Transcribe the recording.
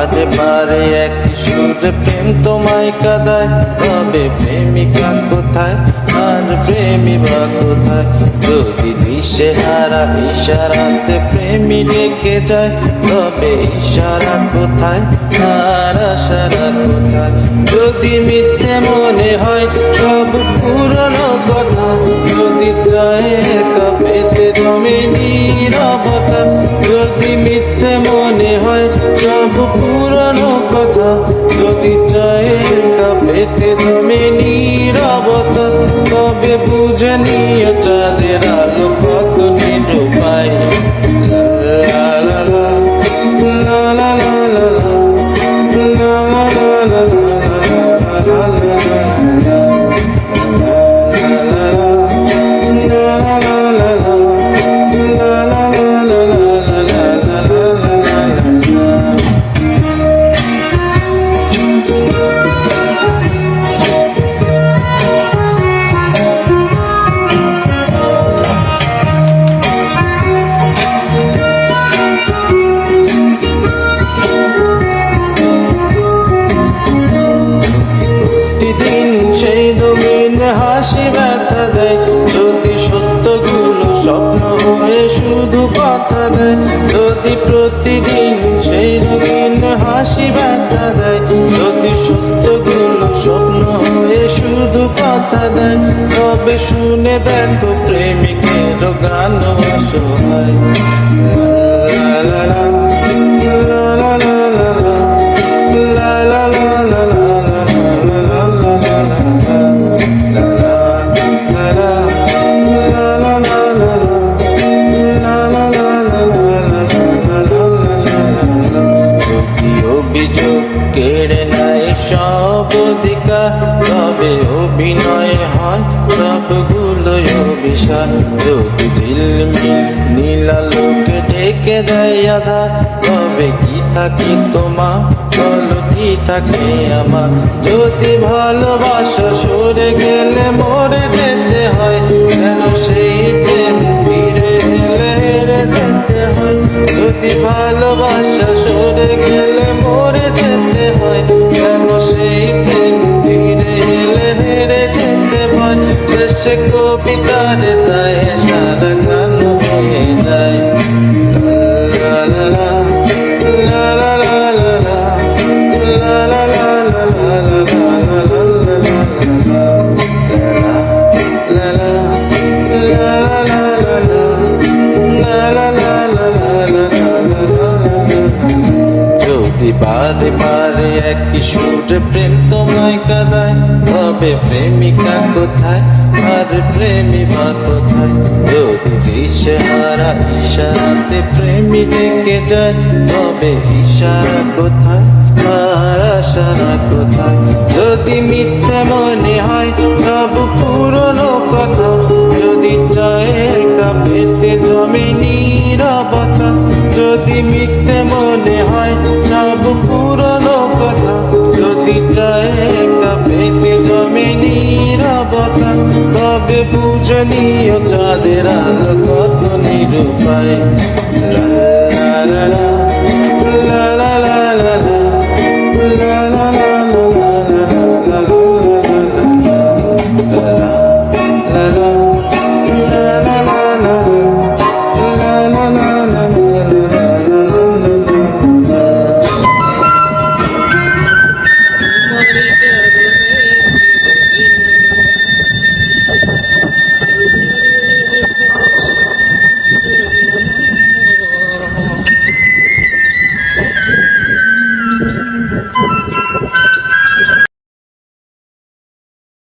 বারে বারে এক সুরে প্রেম তোমায় কাঁদায়, তবে প্রেমিকা কোথায় আর প্রেমী বা কোথায়? যদি দিশেহারা ইশারাতে প্রেমী রেখে যায়, তবে ইশারা কোথায় আর আশারা কোথায়? যদি মিথ্যে মনে হয় সব পুরনো কথা, যদি চায় একা পেতে জমে নীরবতা, যদি মিথ্যে মনে হয় সব পুরনো কথা, যদি চায় একা পেতে জমে নীরবতা, তবে বুঝে নিও চাঁদের আলো কত নিরুপায়। লা লা লা লা লা লা লা লা লা লা লা লা। সেই রঙিন হাসি ব্যথা দেয়, যদি সত্যগুলো স্বপ্ন হয়ে শুধু কথা দেয়। যদি প্রতিদিন সেই রঙিন হাসি ব্যথা দেয়, যদি সত্যগুলো স্বপ্ন হয়ে শুধু কথা দেয়, তবে শুনে দেখো প্রেমিকের গান অসহায়। লা লা লা লা লা লা লা লা লা লা। অভিযোগ কেড়ে নেয় সব অধিকার, তবে অভিনয় হয় সবগুলো অভিশাপ। যদি ঝিলমিল নীলালোকে ঢেকে দেয় আধার, তবে কি থাকে তোমার বলো কি থাকে আমার? যদি ভালোবাসা সরে গেলে মরে যেতে হয়, কেন সেই প্রেম ফিরে এলে হেরে যেতে হয়? যদি ভালোবাসা সরে গেলে মরে যেতে হয়, কেন সেই প্রেম ফিরে এলে হেরে যেতে হয়? শেষে কবিতারে তাই সারা গান হয়ে যায়। লা লা লা লা লা লা লা লা লা লা লা লা যদি বারে বারে একই সুরে প্রেম তোমায় কাঁদায়, তবে প্রেমিকা কোথায় আর প্রেমী বা কোথায়? যদি দিশেহারা ইশারাতে প্রেমী ডেকে যায়, তবে ইশারা কোথায় আর আশারা কোথায়? যদি মিথ্যে মনে হয় সব পুরনো কথা, যদি চায় একা পেতে জমে নীরবতা, যদি মিথ্যে মনে হয় সব পুরনো কথা, যদি চায় একা পেতে জমে নীরবতা, তবে বুঝে নিও চাঁদের আলো কত নিরুপায়। লা লা লা।